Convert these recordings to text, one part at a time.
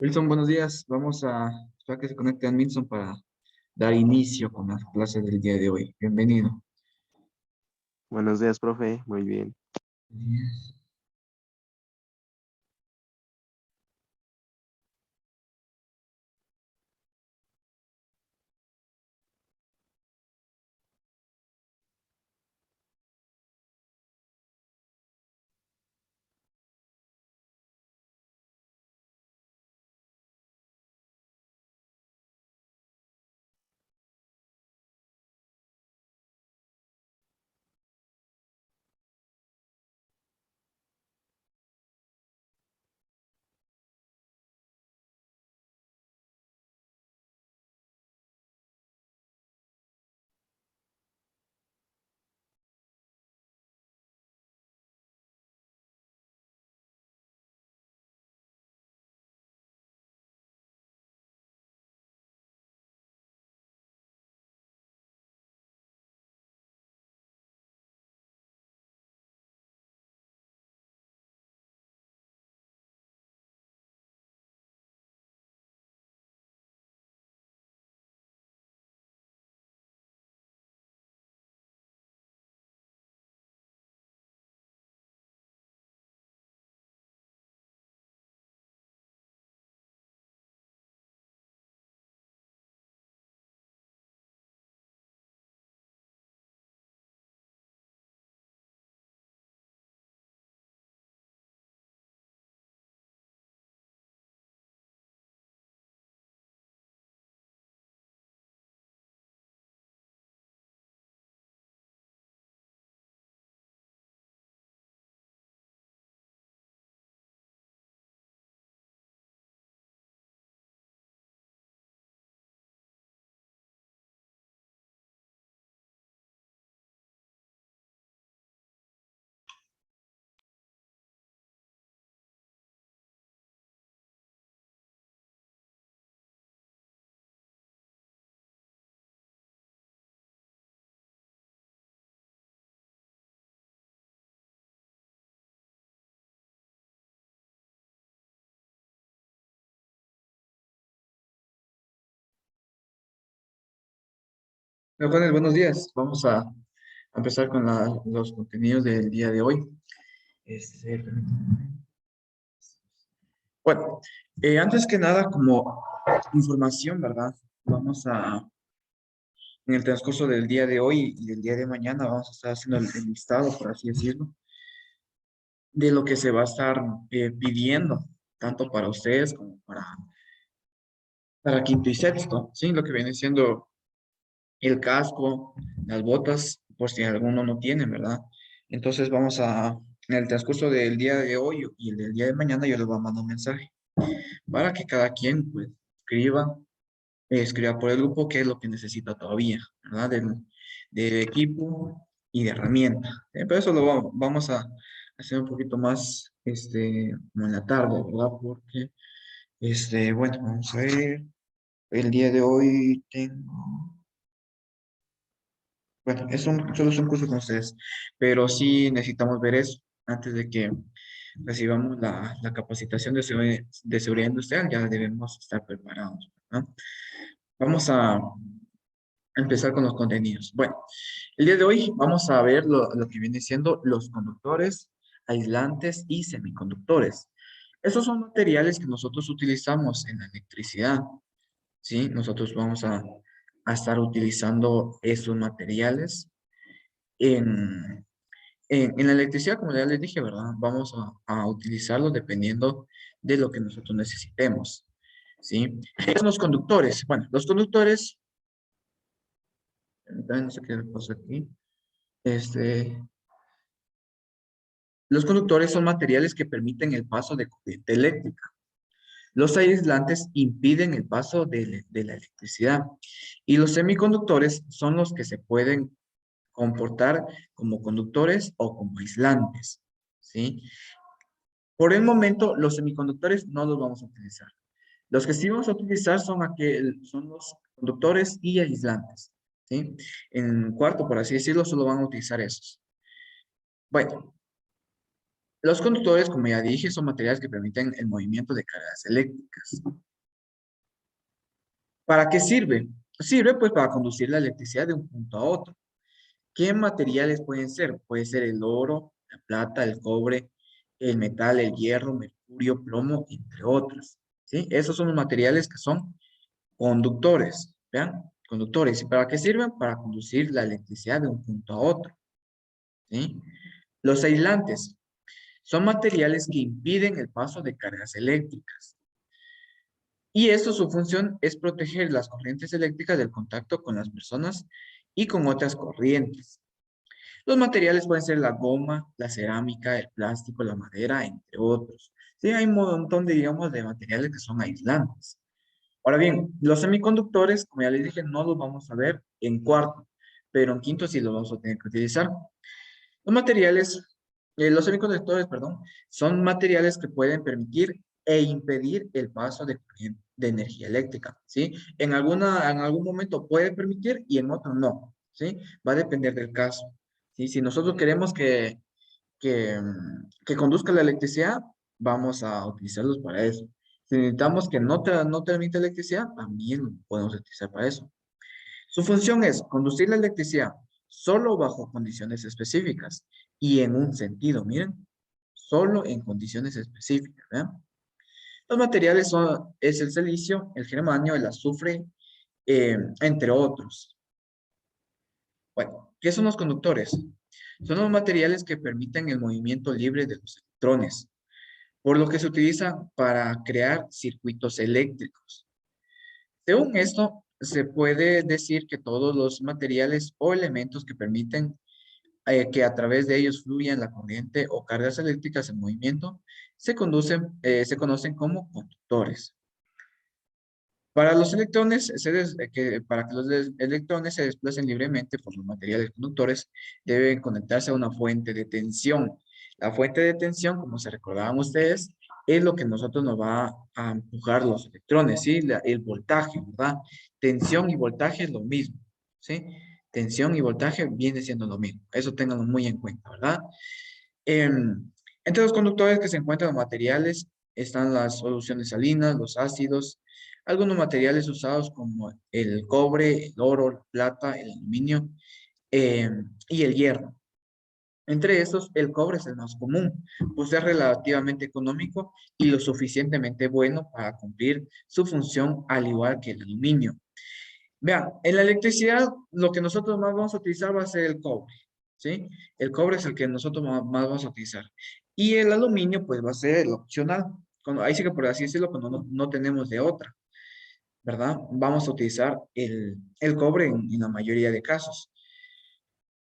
Wilson, buenos días. Vamos a esperar que se conecte a Wilson para dar inicio con las clases del día de hoy. Bienvenido. Buenos días, profe. Muy bien. Buenos días. Vamos a empezar con los contenidos del día de hoy. Permítanme. Bueno, antes que nada, como información, ¿verdad? En el transcurso del día de hoy y del día de mañana, vamos a estar haciendo el listado, por así decirlo, de lo que se va a estar pidiendo, tanto para ustedes como para quinto y sexto, ¿sí? Lo que viene siendo el casco, las botas, por si alguno no tiene, ¿verdad? Entonces en el transcurso del día de hoy y el del día de mañana, yo les voy a mandar un mensaje para que cada quien, pues, escriba por el grupo qué es lo que necesita todavía, ¿verdad? Del equipo y de herramienta. Pero eso vamos a hacer un poquito más, como en la tarde, ¿verdad? Porque, bueno, vamos a ver. El día de hoy tengo. Bueno, solo es un curso con ustedes, pero sí necesitamos ver eso antes de que recibamos la capacitación de seguridad industrial, ya debemos estar preparados, ¿no? Vamos a empezar con los contenidos. Bueno, el día de hoy vamos a ver lo que viene siendo los conductores, aislantes y semiconductores. Esos son materiales que nosotros utilizamos en la electricidad, ¿sí? Nosotros vamos a estar utilizando esos materiales en, en la electricidad, como ya les dije, ¿verdad? Vamos a utilizarlo dependiendo de lo que nosotros necesitemos, ¿sí? ¿Qué son los conductores? Bueno, los conductores, no sé qué pasa aquí, este, los conductores son materiales que permiten el paso de corriente eléctrica. Los aislantes impiden el paso de la electricidad y los semiconductores son los que se pueden comportar como conductores o como aislantes, ¿sí? Por el momento, los semiconductores no los vamos a utilizar. Los que sí vamos a utilizar son los conductores y aislantes, ¿sí? En cuarto, por así decirlo, solo van a utilizar esos. Bueno, Los conductores, como ya dije, son materiales que permiten el movimiento de cargas eléctricas. ¿Para qué sirve? Sirve pues para conducir la electricidad de un punto a otro. ¿Qué materiales pueden ser? Puede ser el oro, la plata, el cobre, el metal, el hierro, mercurio, plomo, entre otros. ¿Sí? Esos son los materiales que son conductores. ¿Vean? Conductores. ¿Y para qué sirven? Para conducir la electricidad de un punto a otro. ¿Sí? Los aislantes son materiales que impiden el paso de cargas eléctricas. Y esto, su función es proteger las corrientes eléctricas del contacto con las personas y con otras corrientes. Los materiales pueden ser la goma, la cerámica, el plástico, la madera, entre otros. Sí, hay un montón de, digamos, de materiales que son aislantes. Ahora bien, los semiconductores, como ya les dije, no los vamos a ver en cuarto, pero en quinto sí los vamos a tener que utilizar. Los materiales, los semiconductores, perdón, son materiales que pueden permitir e impedir el paso de corriente de energía eléctrica, ¿sí? En algún momento puede permitir y en otro no, ¿sí? Va a depender del caso, ¿sí? Si nosotros queremos que conduzca la electricidad, vamos a utilizarlos para eso. Si necesitamos que no transmita electricidad, también lo podemos utilizar para eso. Su función es conducir la electricidad solo bajo condiciones específicas y en un sentido, miren, solo en condiciones específicas, ¿vean? Los materiales es el silicio, el germanio, el azufre, entre otros. Bueno, ¿qué son los conductores? Son los materiales que permiten el movimiento libre de los electrones, por lo que se utilizan para crear circuitos eléctricos. Según esto, se puede decir que todos los materiales o elementos que permiten que a través de ellos fluyan la corriente o cargas eléctricas en movimiento se conocen como conductores. Para los electrones, para que electrones se desplacen libremente por los materiales conductores, deben conectarse a una fuente de tensión. La fuente de tensión, como se recordaban ustedes, es lo que nosotros nos va a empujar los electrones, ¿sí? El voltaje, ¿verdad? Tensión y voltaje es lo mismo, ¿sí? Tensión y voltaje viene siendo lo mismo. Eso ténganlo muy en cuenta, ¿verdad? Entre los conductores que se encuentran los materiales están las soluciones salinas, los ácidos, algunos materiales usados como el cobre, el oro, la plata, el aluminio y el hierro. Entre estos, el cobre es el más común, pues es relativamente económico y lo suficientemente bueno para cumplir su función al igual que el aluminio. Vean, en la electricidad lo que nosotros más vamos a utilizar va a ser el cobre, ¿sí? El cobre es el que nosotros más vamos a utilizar. Y el aluminio pues va a ser el opcional. Ahí sí que por así decirlo, cuando no tenemos de otra. ¿Verdad? Vamos a utilizar el cobre en la mayoría de casos.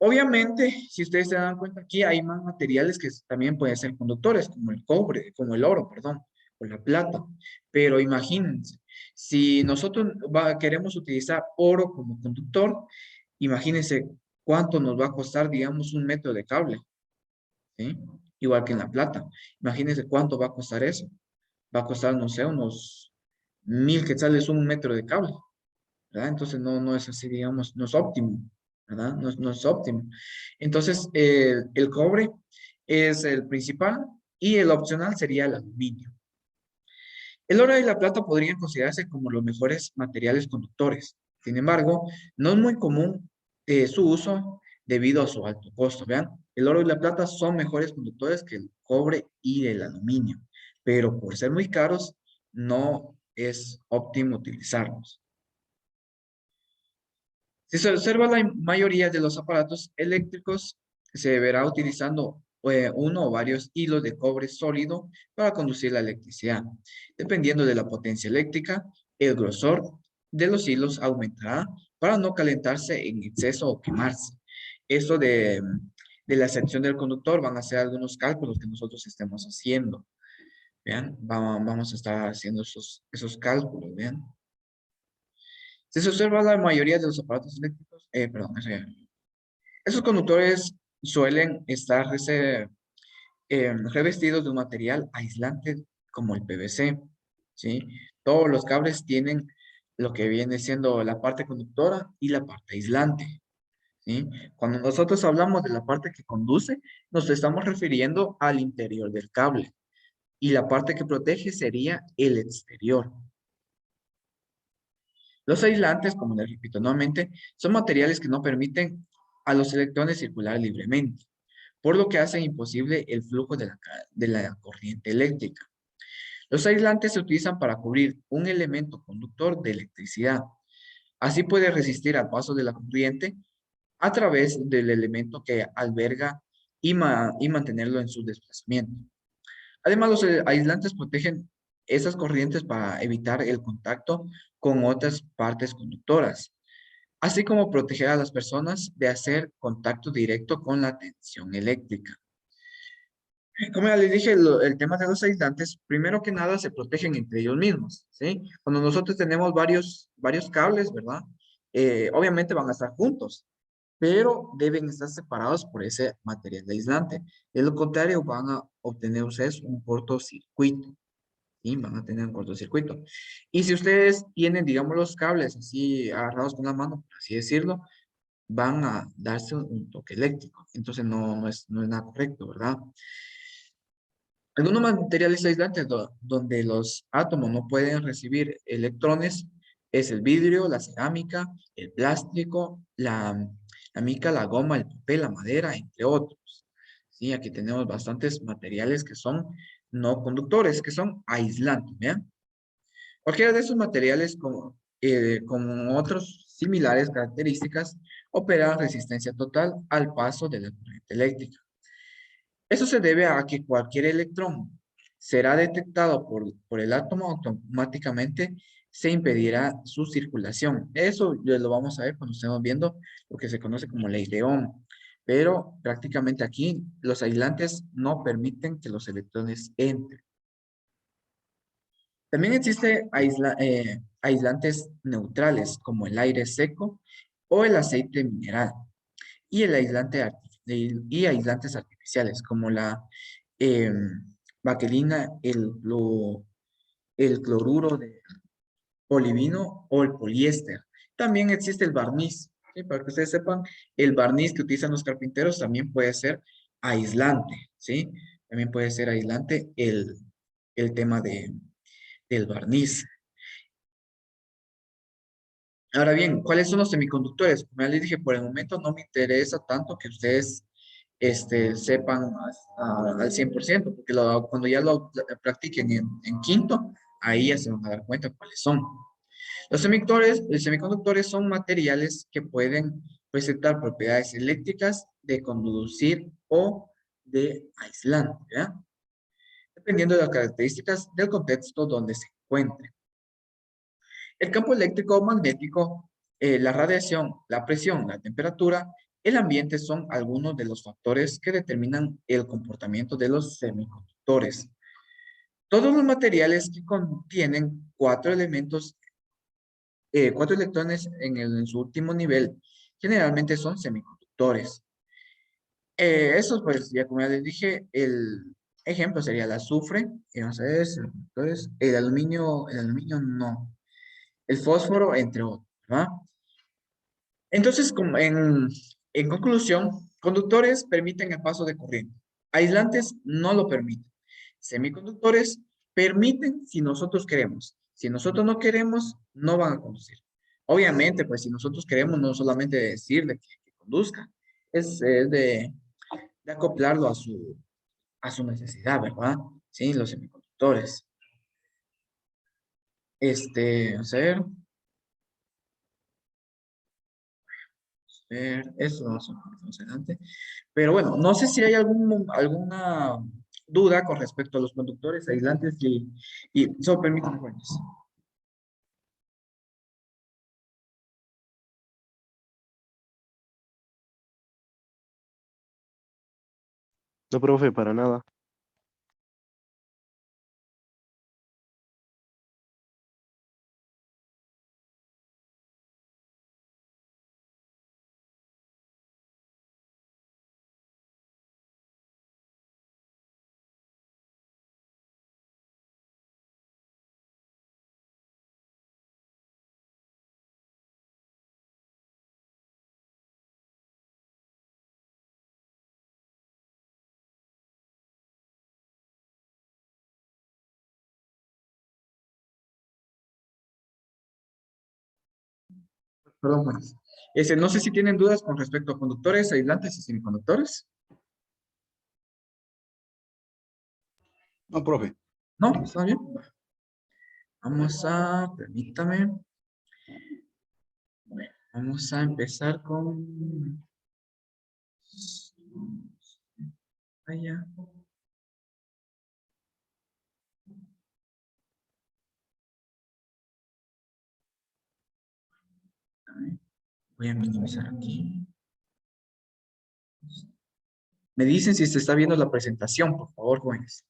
Obviamente, si ustedes se dan cuenta aquí, hay más materiales que también pueden ser conductores, como el cobre, como el oro, perdón, o la plata. Pero imagínense, si nosotros queremos utilizar oro como conductor, imagínense cuánto nos va a costar, digamos, un metro de cable, ¿sí? Igual que en la plata. Imagínense cuánto va a costar eso. Va a costar, no sé, unos 1000 quetzales un metro de cable. ¿Verdad? Entonces no es así, digamos, no es óptimo, ¿verdad? No es óptimo. Entonces, el cobre es el principal y el opcional sería el aluminio. El oro y la plata podrían considerarse como los mejores materiales conductores. Sin embargo, no es muy común su uso debido a su alto costo. Vean, el oro y la plata son mejores conductores que el cobre y el aluminio, pero por ser muy caros, no es óptimo utilizarlos. Si se observa la mayoría de los aparatos eléctricos, se verá utilizando uno o varios hilos de cobre sólido para conducir la electricidad. Dependiendo de la potencia eléctrica, el grosor de los hilos aumentará para no calentarse en exceso o quemarse. Esto de la sección del conductor van a ser algunos cálculos que nosotros estemos haciendo. Vean, vamos a estar haciendo esos cálculos, vean. Si se observa la mayoría de los aparatos eléctricos, perdón, esos conductores suelen estar revestidos de un material aislante como el PVC, ¿sí? Todos los cables tienen lo que viene siendo la parte conductora y la parte aislante, ¿sí? Cuando nosotros hablamos de la parte que conduce, nos estamos refiriendo al interior del cable. Y la parte que protege sería el exterior. Los aislantes, como les repito nuevamente, son materiales que no permiten a los electrones circular libremente, por lo que hacen imposible el flujo de la corriente eléctrica. Los aislantes se utilizan para cubrir un elemento conductor de electricidad. Así puede resistir al paso de la corriente a través del elemento que alberga y mantenerlo en su desplazamiento. Además, los aislantes protegen esas corrientes para evitar el contacto con otras partes conductoras, así como proteger a las personas de hacer contacto directo con la tensión eléctrica. Como ya les dije, el tema de los aislantes, primero que nada, se protegen entre ellos mismos, ¿sí? Cuando nosotros tenemos varios cables, ¿verdad? Obviamente van a estar juntos, pero deben estar separados por ese material aislante. De lo contrario, van a obtener ustedes un cortocircuito, ¿sí? Van a tener un cortocircuito. Y si ustedes tienen, digamos, los cables así agarrados con la mano, por así decirlo, van a darse un toque eléctrico. Entonces no es nada correcto, ¿verdad? Algunos materiales aislantes donde los átomos no pueden recibir electrones es el vidrio, la cerámica, el plástico, la mica, la goma, el papel, la madera, entre otros. Sí, aquí tenemos bastantes materiales que son no conductores, que son aislantes, ¿vean? Cualquiera de esos materiales, como otros similares características, operan resistencia total al paso de la corriente eléctrica. Eso se debe a que cualquier electrón será detectado por el átomo, automáticamente se impedirá su circulación. Eso ya lo vamos a ver cuando estemos viendo lo que se conoce como ley de Ohm. Pero prácticamente aquí los aislantes no permiten que los electrones entren. También existe aislantes neutrales como el aire seco o el aceite mineral y y aislantes artificiales como la baquelina, el cloruro de olivino o el poliéster. También existe el barniz, ¿sí? Para que ustedes sepan, el barniz que utilizan los carpinteros también puede ser aislante, ¿sí? También puede ser aislante el tema del barniz. Ahora bien, ¿cuáles son los semiconductores? Como ya les dije, por el momento no me interesa tanto que ustedes sepan al 100%, porque cuando ya lo practiquen en quinto, ahí ya se van a dar cuenta cuáles son. Los semiconductores son materiales que pueden presentar propiedades eléctricas de conducir o de aislante, ¿ya? Dependiendo de las características del contexto donde se encuentre. El campo eléctrico o magnético, la radiación, la presión, la temperatura, el ambiente son algunos de los factores que determinan el comportamiento de los semiconductores. Todos los materiales que contienen cuatro electrones en su último nivel, generalmente son semiconductores. Esos, pues, ya como ya les dije, el ejemplo sería el azufre, y vamos a ver, semiconductores, el aluminio no, el fósforo, entre otros, ¿verdad? Entonces, en conclusión, conductores permiten el paso de corriente. Aislantes no lo permiten. Semiconductores permiten si nosotros queremos. Si nosotros no queremos, no van a conducir. Obviamente, pues si nosotros queremos, no solamente decirle que conduzca, es de acoplarlo a su necesidad, ¿verdad? Sí, los semiconductores. Vamos a ver. Eso vamos más adelante. Pero bueno, no sé si hay alguna duda con respecto a los conductores aislantes y solo permítame, jóvenes. No, profe, para nada. Perdón, Juanes. No sé si tienen dudas con respecto a conductores, aislantes y semiconductores. No, profe. ¿No? ¿Está bien? Vamos a, permítame. Bueno, vamos a empezar con... Allá. Voy a minimizar aquí. Me dicen si se está viendo la presentación, por favor, jóvenes.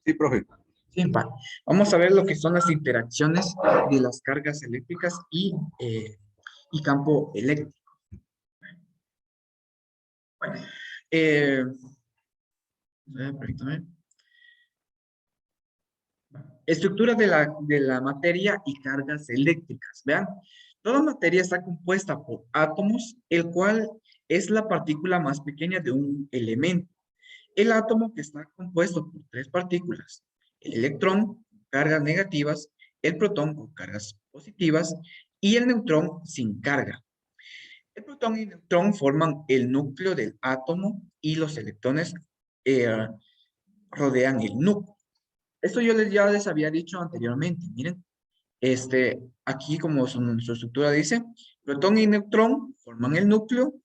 Sí, profe. Sí, va. Vamos a ver lo que son las interacciones de las cargas eléctricas y campo eléctrico. Bueno, permítame. Estructura de la materia y cargas eléctricas. Vean, toda materia está compuesta por átomos, el cual es la partícula más pequeña de un elemento. El átomo que está compuesto por tres partículas, el electrón con cargas negativas, el protón con cargas positivas y el neutrón sin carga. El protón y el neutrón forman el núcleo del átomo y los electrones eh, rodean el núcleo. Esto ya les había dicho anteriormente. Miren, aquí como su estructura dice, protón y neutrón forman el núcleo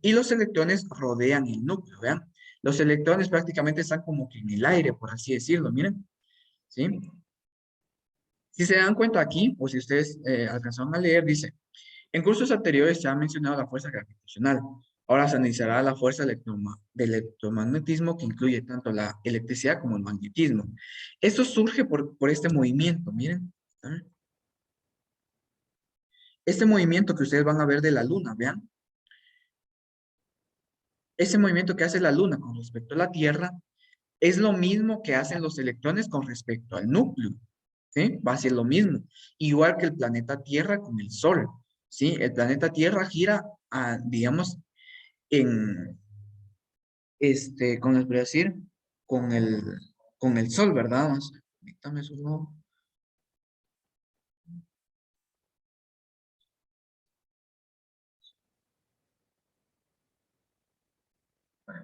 y los electrones rodean el núcleo. Vean, los electrones prácticamente están como que en el aire, por así decirlo. Miren, ¿sí? Si se dan cuenta aquí, o si ustedes alcanzaron a leer, dice, en cursos anteriores se ha mencionado la fuerza gravitacional. Ahora se analizará la fuerza del electromagnetismo que incluye tanto la electricidad como el magnetismo. Esto surge por este movimiento, miren. ¿Ah? Este movimiento que ustedes van a ver de la luna, vean. Ese movimiento que hace la luna con respecto a la Tierra es lo mismo que hacen los electrones con respecto al núcleo. ¿Sí? Va a ser lo mismo. Igual que el planeta Tierra con el Sol. ¿Sí? El planeta Tierra gira, digamos, en, ¿cómo les voy a decir? Con el, con el sol, ¿verdad? Permítame solo.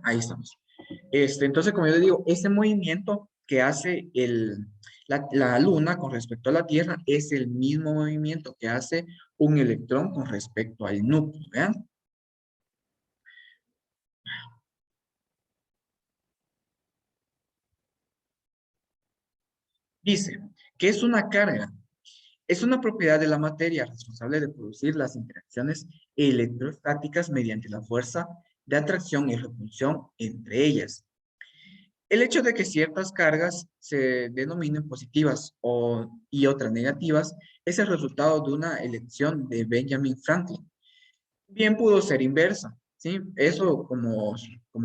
Ahí estamos. Entonces, como yo le digo, ese movimiento que hace la luna con respecto a la Tierra es el mismo movimiento que hace un electrón con respecto al núcleo, ¿vean? Dice, ¿qué es una carga? Es una propiedad de la materia responsable de producir las interacciones electrostáticas mediante la fuerza de atracción y repulsión entre ellas. El hecho de que ciertas cargas se denominen positivas y otras negativas es el resultado de una elección de Benjamin Franklin. Bien pudo ser inversa, ¿sí? Eso como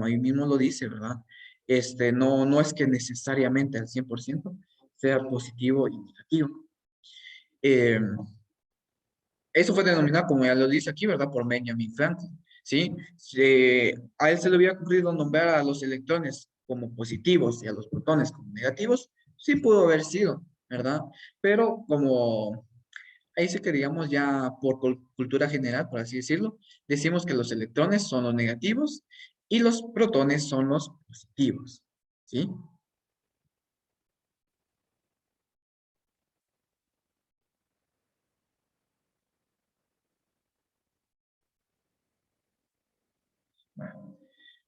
ahí mismo lo dice, ¿verdad? No es que necesariamente al 100% sea positivo y negativo. Eh, Eso fue denominado, como ya lo dice aquí, ¿verdad? Por Benjamin Franklin, ¿sí? A él se le había ocurrido nombrar a los electrones como positivos y a los protones como negativos, sí pudo haber sido, ¿verdad? Pero como ahí sí que digamos ya por cultura general, por así decirlo, decimos que los electrones son los negativos y los protones son los positivos, ¿sí? Bueno,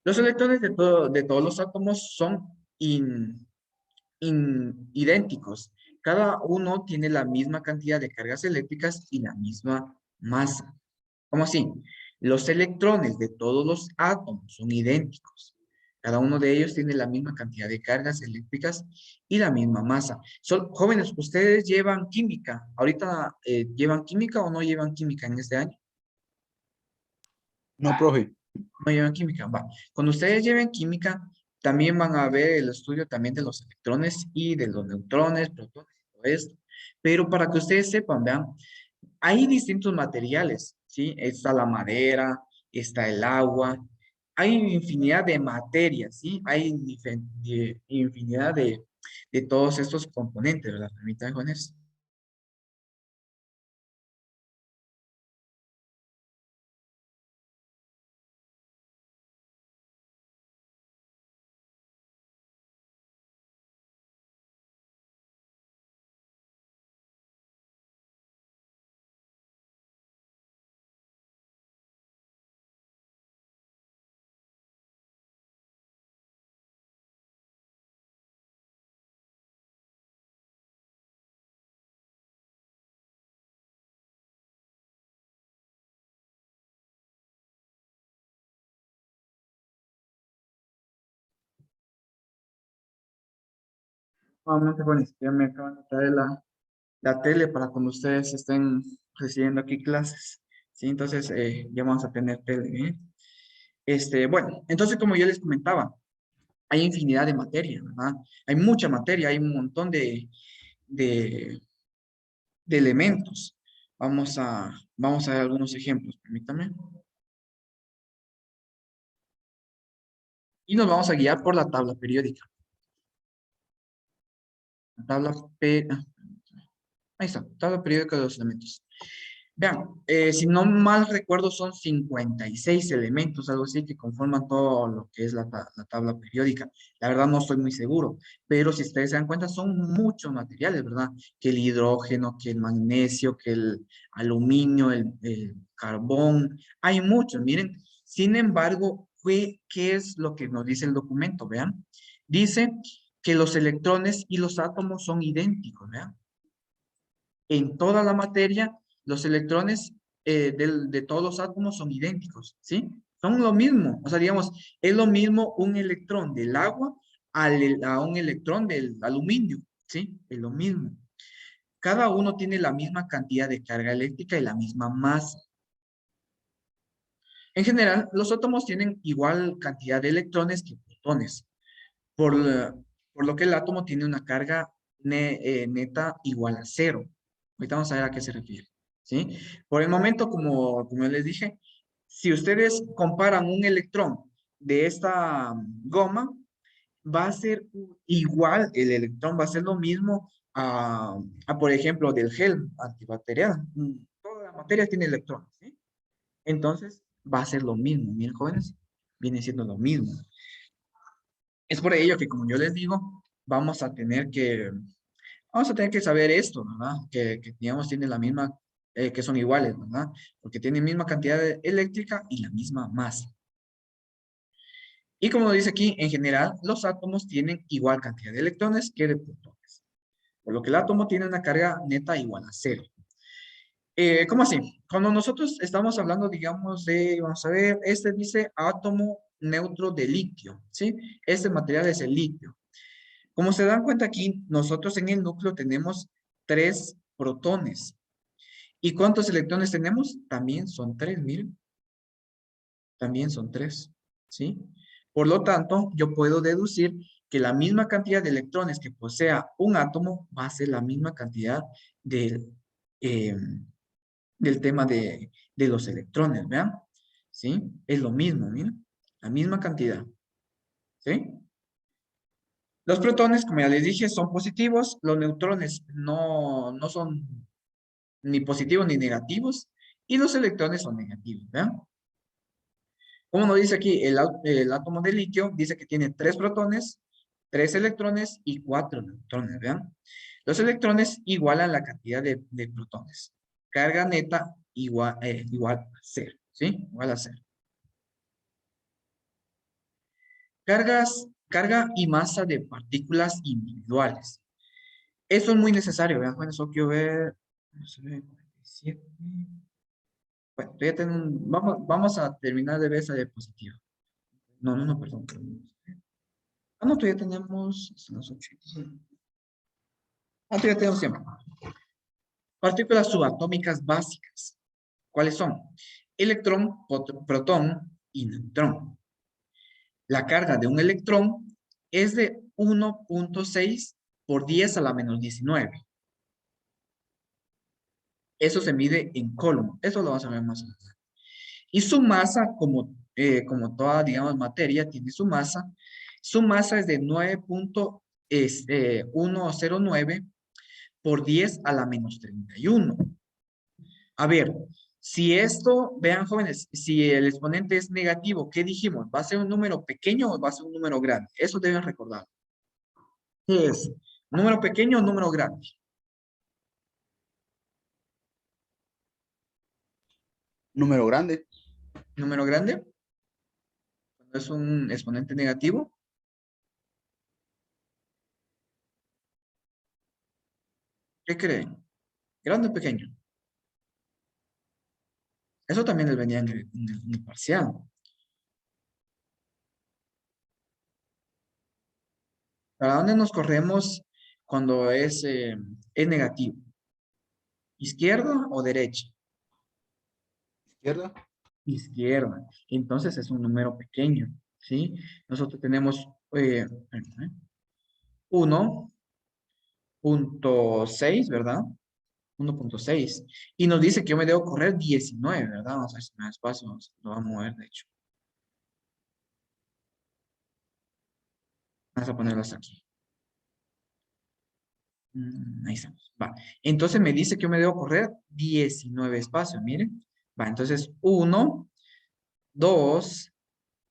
los electrones de todos los átomos son idénticos. Cada uno tiene la misma cantidad de cargas eléctricas y la misma masa. ¿Cómo así? Los electrones de todos los átomos son idénticos. Cada uno de ellos tiene la misma cantidad de cargas eléctricas y la misma masa. Jóvenes, ¿ustedes llevan química? ¿Ahorita llevan química o no llevan química en este año? No, profe. No llevan química, va. Cuando ustedes lleven química, también van a ver el estudio también de los electrones y de los neutrones, protones y todo esto. Pero para que ustedes sepan, vean, hay distintos materiales, ¿sí? Está la madera, está el agua, hay infinidad de materias, ¿sí? Hay infinidad de todos estos componentes, ¿verdad? Permítanme con eso. Nuevamente, bueno, ya me acaban de traer la tele para cuando ustedes estén recibiendo aquí clases. Sí, entonces ya vamos a tener tele, ¿eh? Bueno, entonces como yo les comentaba, hay infinidad de materia, ¿verdad? Hay mucha materia, hay un montón de, de elementos. Vamos a ver algunos ejemplos, permítame. Y nos vamos a guiar por la tabla periódica. La tabla ahí está, tabla periódica de los elementos. Vean, si no mal recuerdo, son 56 elementos, algo así, que conforman todo lo que es la tabla periódica. La verdad no estoy muy seguro, pero si ustedes se dan cuenta, son muchos materiales, ¿verdad? Que el hidrógeno, que el magnesio, que el aluminio, el carbón, hay muchos, miren. Sin embargo, ¿qué es lo que nos dice el documento? Vean, dice que los electrones y los átomos son idénticos, vean. En toda la materia, los electrones de todos los átomos son idénticos, ¿sí? Son lo mismo. O sea, digamos, es lo mismo un electrón del agua a un electrón del aluminio, ¿sí? Es lo mismo. Cada uno tiene la misma cantidad de carga eléctrica y la misma masa. En general, los átomos tienen igual cantidad de electrones que protones, por, por lo que el átomo tiene una carga neta igual a cero. Ahorita vamos a ver a qué se refiere, ¿sí? Por el momento, como les dije, si ustedes comparan un electrón de esta goma, va a ser igual, el electrón va a ser lo mismo por ejemplo, del gel antibacterial. Toda la materia tiene electrones, ¿sí? Entonces, va a ser lo mismo, miren, jóvenes, viene siendo lo mismo. Es por ello que, como yo les digo, vamos a tener que saber esto, ¿verdad? Que digamos, tienen la misma, que son iguales, ¿verdad? Porque tienen misma cantidad eléctrica y la misma masa. Y como dice aquí, en general, los átomos tienen igual cantidad de electrones que de protones. Por lo que el átomo tiene una carga neta igual a cero. ¿Cómo así? Cuando nosotros estamos hablando, digamos, vamos a ver, este dice átomo neutro de litio, ¿sí? Este material es el litio. Como se dan cuenta aquí, nosotros en el núcleo tenemos 3 protones. ¿Y cuántos electrones tenemos? También son 3, miren. También son 3, ¿sí? Por lo tanto, yo puedo deducir que la misma cantidad de electrones que posea un átomo va a ser la misma cantidad del, eh, del tema de los electrones, ¿vean? ¿Sí? Es lo mismo, miren. La misma cantidad, ¿sí? Los protones, como ya les dije, son positivos. Los neutrones no son ni positivos ni negativos. Y los electrones son negativos, ¿vean? Como nos dice aquí, el átomo de litio dice que tiene 3 protones, 3 electrones y 4 neutrones, ¿vean? Los electrones igualan la cantidad de protones. Carga neta igual a 0, ¿sí? Igual a 0. Carga y masa de partículas individuales. Eso es muy necesario, vean, bueno, eso quiero ver, vamos a ver, 47. Bueno, vamos a terminar de ver esa diapositiva. No, perdón. No, todavía tenemos, son las 8. Todavía tenemos tiempo. Partículas subatómicas básicas. ¿Cuáles son? Electrón, protón y neutrón. La carga de un electrón es de 1.6 por 10 a la menos 19. Eso se mide en coulomb. Eso lo vamos a ver más adelante. Y su masa, como toda, digamos, materia, tiene su masa. Su masa es de 9.109 por 10 a la menos 31. A ver, si esto, vean jóvenes, si el exponente es negativo, ¿qué dijimos? ¿Va a ser un número pequeño o va a ser un número grande? Eso deben recordar. ¿Qué es? ¿Número pequeño o número grande? Número grande. ¿Número grande? Cuando es un exponente negativo. ¿Qué creen? ¿Grande o pequeño? Eso también les venía en el parcial. ¿Para dónde nos corremos cuando es negativo? ¿Izquierda o derecha? Izquierda. Izquierda. Entonces es un número pequeño, ¿sí? Nosotros tenemos 1.6, ¿verdad? 1.6. Y nos dice que yo me debo correr 19, ¿verdad? Vamos a ver si me da espacio, lo vamos a mover, de hecho. Vamos a ponerlo hasta aquí. Ahí estamos. Va. Entonces me dice que yo me debo correr 19 espacios, miren. Va, entonces 1, 2,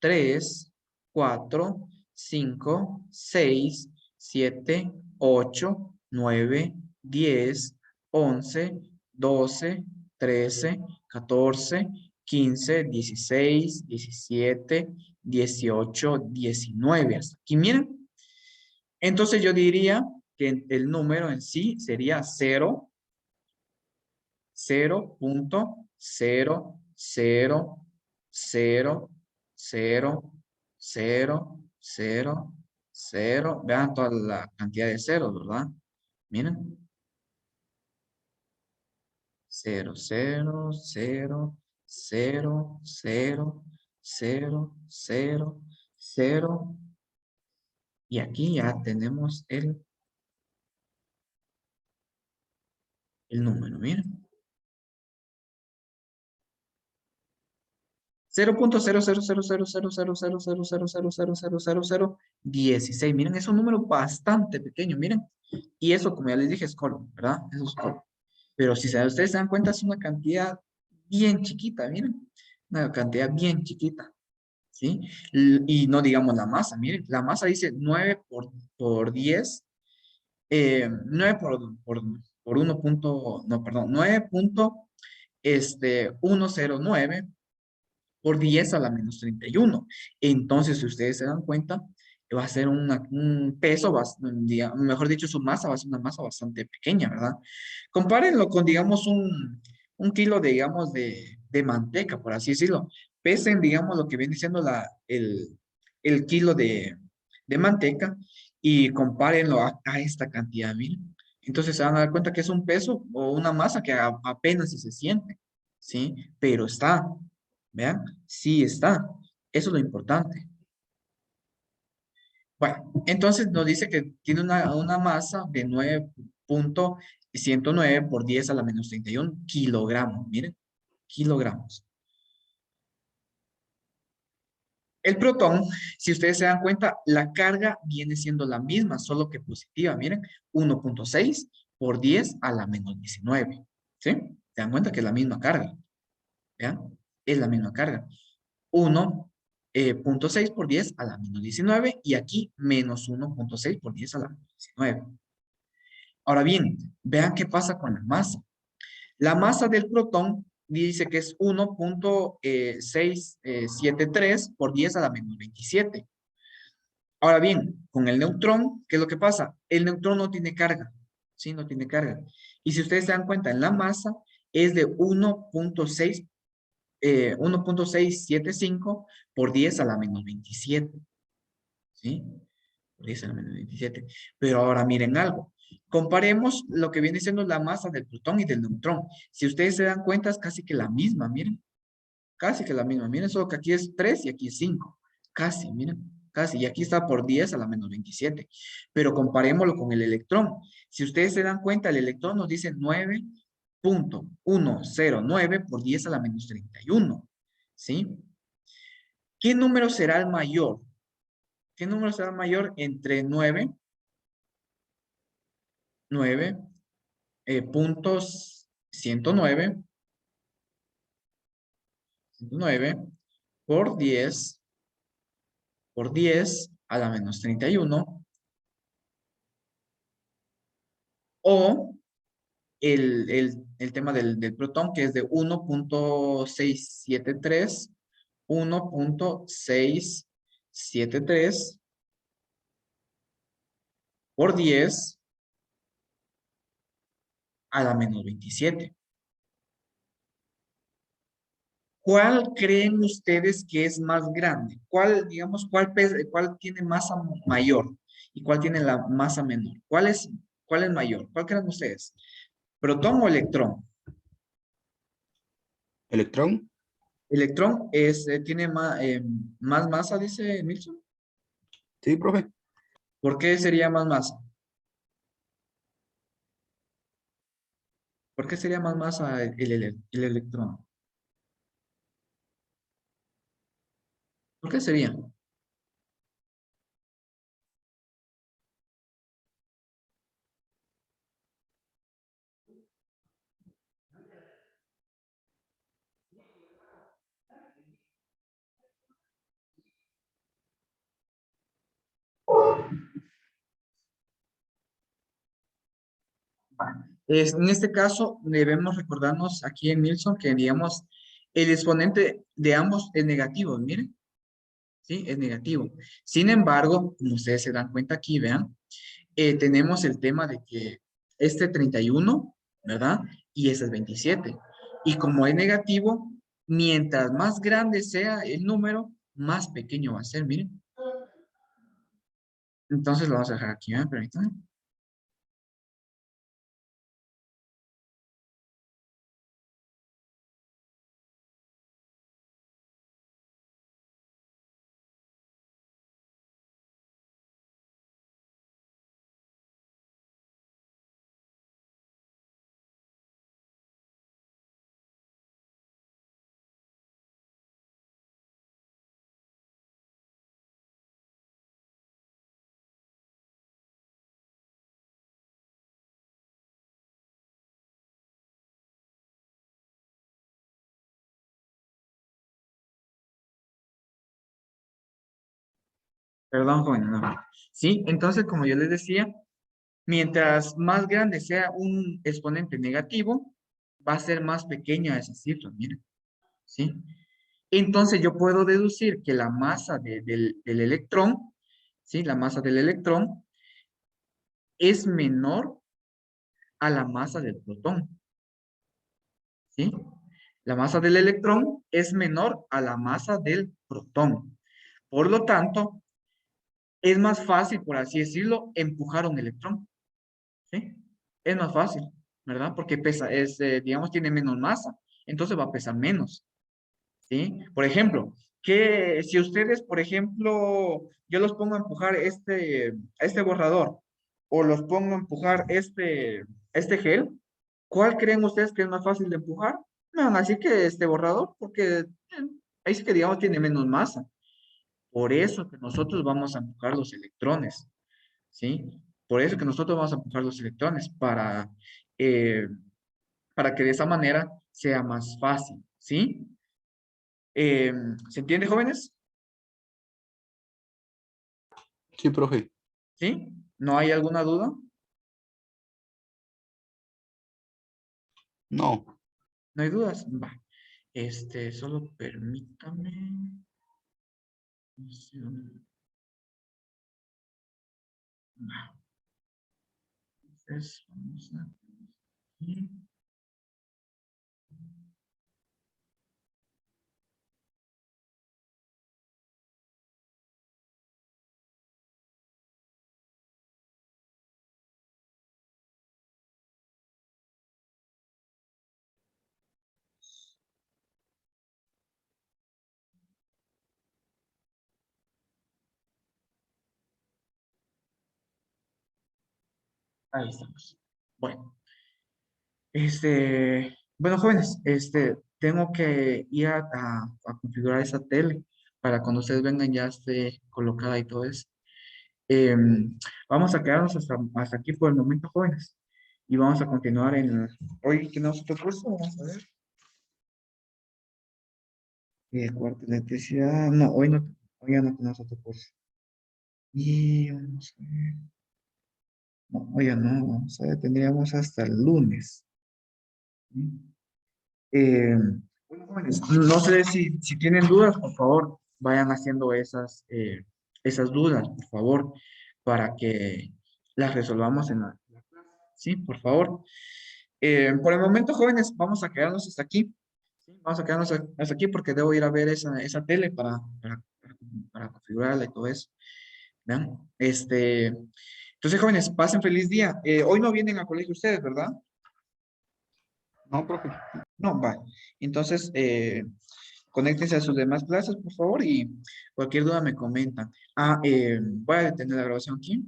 3, 4, 5, 6, 7, 8, 9, 10, 11, 12, 13, 14, 15, 16, 17, 18, 19. Hasta aquí, miren. Entonces yo diría que el número en sí sería 0, 0.0.0.0.0.0.0. Vean toda la cantidad de ceros, ¿verdad? Miren. 0.0.0.0.0.0.0. Y aquí ya tenemos el número, miren. 0.000000000000016. Miren, es un número bastante pequeño, miren. Y eso, como ya les dije, es colon, ¿verdad? Eso es colon. Pero si ustedes se dan cuenta, es una cantidad bien chiquita, miren. Una cantidad bien chiquita, ¿sí? Y no digamos la masa, miren. La masa dice 9 por 10. 9 por 1 punto, no, perdón, 9.109 por 10 a la menos 31. Entonces, si ustedes se dan cuenta, va a ser un peso, mejor dicho, su masa va a ser una masa bastante pequeña, ¿verdad? Compárenlo con, digamos, un kilo, digamos, de manteca, por así decirlo. Pesen, digamos, lo que viene siendo el kilo de manteca y compárenlo a esta cantidad, miren. Entonces se van a dar cuenta que es un peso o una masa que apenas si se siente, ¿sí? Pero está. ¿Vean? Sí está. Eso es lo importante. Bueno, entonces nos dice que tiene una masa de 9.109 por 10 a la menos 31 kilogramos. Miren, kilogramos. El protón, si ustedes se dan cuenta, la carga viene siendo la misma, solo que positiva. Miren, 1.6 por 10 a la menos 19. ¿Sí? Se dan cuenta que es la misma carga. ¿Vean? Es la misma carga. 1.6 por 10 a la menos 19 y aquí menos 1.6 por 10 a la menos 19. Ahora bien, vean qué pasa con la masa. La masa del protón dice que es 1.673 por 10 a la menos 27. Ahora bien, con el neutrón, ¿qué es lo que pasa? El neutrón no tiene carga, ¿sí? No tiene carga. Y si ustedes se dan cuenta, en la masa es de 1.675 por 10 a la menos 27. ¿Sí? Por 10 a la menos 27. Pero ahora miren algo. Comparemos lo que viene siendo la masa del protón y del neutrón. Si ustedes se dan cuenta, es casi que la misma, miren. Casi que la misma. Miren, solo que aquí es 3 y aquí es 5. Casi, miren. Casi. Y aquí está por 10 a la menos 27. Pero comparémoslo con el electrón. Si ustedes se dan cuenta, el electrón nos dice 9.109 por 10 a la menos 31. ¿Sí? ¿Qué número será el mayor? ¿Qué número será el mayor entre 9 puntos 109 por 10 a la menos 31 o el tema del protón que es de 1.673 por 10 a la menos 27. ¿Cuál creen ustedes que es más grande? ¿Cuál, digamos, cuál tiene masa mayor y cuál tiene la masa menor? ¿Cuál es ¿Cuál es mayor? ¿Cuál creen ustedes? ¿Protón o electrón? Electrón. Electrón tiene más masa, dice Nilsson. Sí, profe. ¿Por qué sería más masa? ¿Por qué sería más masa el electrón? ¿Por qué sería? En este caso, debemos recordarnos aquí en Nilsson que, digamos, el exponente de ambos es negativo, miren, ¿sí? Es negativo. Sin embargo, como ustedes se dan cuenta aquí, vean, tenemos el tema de que este 31, ¿verdad? Y ese es 27. Y como es negativo, mientras más grande sea el número, más pequeño va a ser, miren. Entonces lo vamos a dejar aquí, ¿eh? Permítanme. Perdón, joven, no. Sí, entonces, como yo les decía, mientras más grande sea un exponente negativo, va a ser más pequeña esa cifra, miren, ¿sí? Entonces yo puedo deducir que la masa del electrón, ¿sí? La masa del electrón es menor a la masa del protón, ¿sí? La masa del electrón es menor a la masa del protón. Por lo tanto, es más fácil, por así decirlo, empujar un electrón, ¿sí? Es más fácil, ¿verdad? Porque pesa, digamos, tiene menos masa, entonces va a pesar menos, ¿sí? Por ejemplo, que si ustedes, por ejemplo, yo los pongo a empujar este borrador o los pongo a empujar este gel, ¿cuál creen ustedes que es más fácil de empujar? No, así que este borrador, porque ahí sí que, digamos, tiene menos masa. Por eso que nosotros vamos a empujar los electrones, ¿sí? Por eso que nosotros vamos a empujar los electrones eh, para que de esa manera sea más fácil, ¿sí? Eh, ¿Se entiende, jóvenes? Sí, profe. ¿Sí? ¿No hay alguna duda? No. ¿No hay dudas? Va. Solo permítame. No sé dónde- va. Entonces, vamos a... aquí. Ahí estamos. Bueno, bueno, jóvenes, tengo que ir a configurar esa tele para cuando ustedes vengan ya esté colocada y todo eso. Vamos a quedarnos hasta aquí por el momento, jóvenes. Y vamos a continuar hoy tenemos otro curso, vamos a ver. Cuarto de electricidad, no, hoy ya no tenemos otro curso. Y vamos a ver, no, hoy ya no, vamos a ver, tendríamos hasta el lunes. ¿Sí? Eh, bueno, jóvenes, no sé si tienen dudas, por favor, vayan haciendo esas dudas, por favor, para que las resolvamos en la clase. Sí, por favor. Por el momento, jóvenes, vamos a quedarnos hasta aquí. Sí, vamos a quedarnos hasta aquí porque debo ir a ver esa tele para configurarla y todo eso. ¿Vean? Entonces, jóvenes, pasen feliz día. Hoy no vienen a colegio ustedes, ¿verdad? No, profe. No, vale. Entonces, conéctense a sus demás clases, por favor, y cualquier duda me comentan. Voy a detener la grabación aquí.